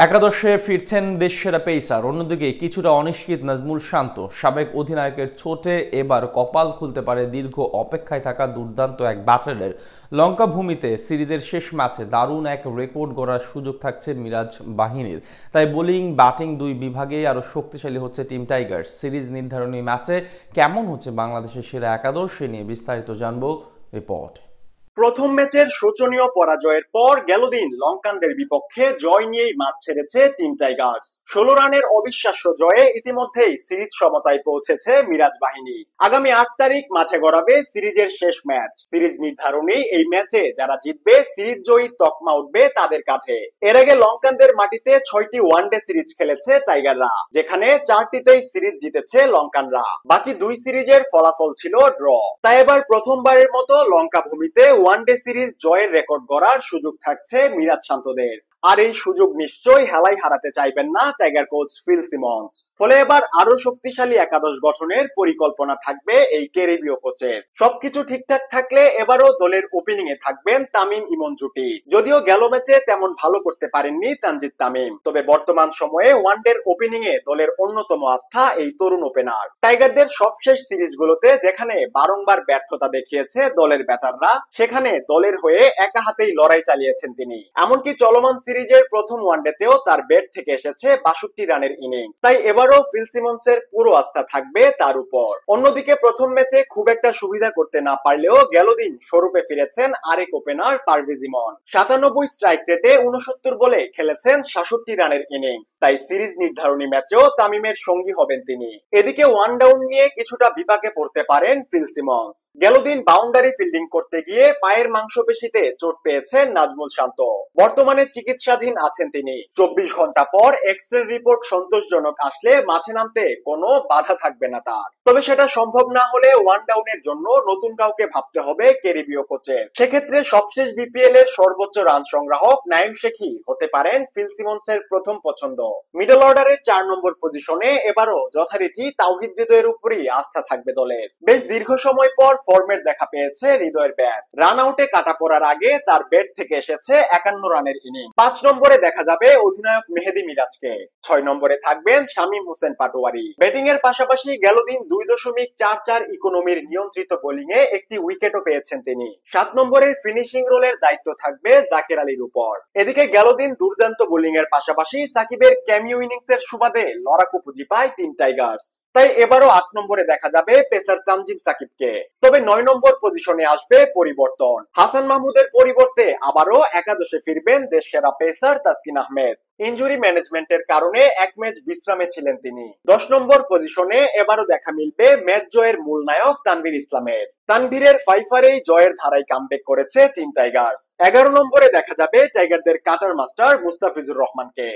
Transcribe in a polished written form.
একাদশে ফিরছেন দেশসেরা পেসার, অন্যদিকে কিছুটা অনিশ্চিত নাজমুল শান্ত। সাবেক অধিনায়কের চোটে এবার কপাল খুলতে পারে দীর্ঘ অপেক্ষায় থাকা দুর্দান্ত এক ব্যাটারের। লঙ্কা ভূমিতে সিরিজের শেষ ম্যাচে দারুণ এক রেকর্ড গড়ার সুযোগ থাকছে মিরাজ বাহিনীর। তাই বোলিং ব্যাটিং দুই বিভাগেই আরও শক্তিশালী হচ্ছে টিম টাইগার্স। সিরিজ নির্ধারণী ম্যাচে কেমন হচ্ছে বাংলাদেশের সেরা একাদশ, সে নিয়ে বিস্তারিত জানবো রিপোর্ট। প্রথম ম্যাচের শোচনীয় পরাজয়ের পর গেল দিন লঙ্কানদের বিপক্ষে জয় নিয়েই মাঠ ছেড়েছে টিম টাইগার্স। 16 রানের অবিশ্বাস্য জয়ে ইতিমধ্যেই সিরিজ সমতায় পৌঁছেছে মিরাজ বাহিনী। আগামী 8 তারিখ মাঠে গড়াবে সিরিজের শেষ ম্যাচ। সিরিজ নির্ধারণী এই ম্যাচে যারা জিতবে সিরিজ জয়ীর তকমা উঠবে তাদের কাঁধে। এর আগে লঙ্কানদের মাটিতে 6টি ওয়ানডে সিরিজ খেলেছে টাইগাররা, যেখানে 4টিতেই সিরিজ জিতেছে লঙ্কানরা। বাকি 2 সিরিজের ফলাফল ছিল ড্র। তাই এবার প্রথমবারের মতো লঙ্কা ভূমিতে ওয়ানডে সিরিজ জয়ের রেকর্ড গড়ার সুযোগ থাকছে মিরাজ শান্তদের। আর এই সুযোগ নিশ্চয়ই হেলাই হারাতে চাইবেন না টাইগার কোচ ফিল সিমন্স। ফলে এবার আরো শক্তিশালী একাদশ গঠনের পরিকল্পনা থাকবে এই ক্যারিবীয় কোচের। সবকিছু ঠিকঠাক থাকলে এবারও দলের ওপেনিং এ থাকবেন তামিম ইমন জুটি। যদিও গেল ম্যাচে তেমন ভালো করতে পারেননি তানজিদ তামিম, তবে বর্তমান সময়ে ওয়ানডের ওপেনিং এ দলের অন্যতম আস্থা এই তরুণ ওপেনার। টাইগারদের সবশেষ সিরিজগুলোতে যেখানে বারংবার ব্যর্থতা দেখিয়েছে দলের ব্যাটাররা, সেখানে দলের হয়ে একা হাতেই লড়াই চালিয়েছেন তিনি। এমনকি চলমান সিরিজের প্রথম ওয়ানডেতেও তার ব্যাট থেকে এসেছে 62 রানের ইনিংস। তাই এবারও ফিল সিমন্সের পুরো আস্থা থাকবে তার উপর। অন্যদিকে প্রথম ম্যাচে খুব একটা সুবিধা করতে না পারলেও গেল দিন স্বরূপে ফিরেছেন আরেক ওপেনার পারভেজ ইমন। 97 স্ট্রাইক রেটে 69 বলে খেলেছেন 66 রানের ইনিংস। তাই সিরিজ নির্ধারণী ম্যাচেও তামিমের সঙ্গী হবেন তিনি। এদিকে ওয়ান ডাউন নিয়ে কিছুটা বিপাকে পড়তে পারেন ফিল সিমন্স। গেল দিন বাউন্ডারি ফিল্ডিং করতে গিয়ে পায়ের মাংসপেশিতে চোট পেয়েছেন নাজমুল শান্ত। বর্তমানে চিকিৎসাধীন আছেন তিনি। 24 ঘন্টা পর এক্স-রে রিপোর্ট সন্তোষজনক আসলে মাঠে নামতে কোনো বাধা থাকবে না তার। তবে সেটা সম্ভব না হলে ওয়ান ডাউনের জন্য নতুন কাউকে ভাবতে হবে ক্যারিবীয় কোচের। সেক্ষেত্রে সবশেষ বিপিএল এর সর্বোচ্চ রান সংগ্রাহক নাইম শেখি হতে পারেন ফিল সিমন্সের প্রথম পছন্দ। মিডল অর্ডারের 4 নম্বর পজিশনে এবারও যথারীতি তাওহিদ হৃদয়ের উপরই আস্থা থাকবে দলের। বেশ দীর্ঘ সময় পর ফর্মের দেখা পেয়েছে হৃদয়ের ব্যাট। রান আউটে কাটা পড়ার আগে তার ব্যাট থেকে এসেছে 51 রানের ইনিংস। 5 নম্বরে দেখা যাবে অধিনায়ক মেহেদী মিরাজকে। 6 নম্বরে থাকবেন শামীম হোসেন পাটোয়ারি। ব্যাটিং এর পাশাপাশি গেল দিন 2.44 ইকোনমির নিয়ন্ত্রিত বোলিং এ একটি উইকেটও পেয়েছেন তিনি। 7 নম্বরের ফিনিশিং রোলের দায়িত্ব থাকবে জাকের আলীর উপর। এদিকে গেল দিন দুর্দান্ত বোলিং এর পাশাপাশি সাকিবের ক্যামিও ইনিংস এর সুবাদে লড়াকু পুঁজি পায় টিম টাইগার্স। তাই এবারও 8 নম্বরে দেখা যাবে পেসার তানজিম সাকিবকে। তবে 9 নম্বর পজিশনে আসবে পরিবর্তন। হাসান মাহমুদের পরিবর্তে আবারও একাদশে ফিরবেন দেশসেরা পেসার তাসকিন আহমেদ। ইনজুরি ম্যানেজমেন্টের কারণে এক ম্যাচ বিশ্রামে ছিলেন তিনি। 10 নম্বর পজিশনে এবারও দেখা মিলবে ম্যাচ জয়ের মূল নায়ক তানভীর ইসলামের। তানভীরের ফাইফারেই জয়ের ধারায় কামব্যাক করেছে টিম টাইগার্স। 11 নম্বরে দেখা যাবে টাইগারদের কাটার মাস্টার মুস্তাফিজুর রহমানকে।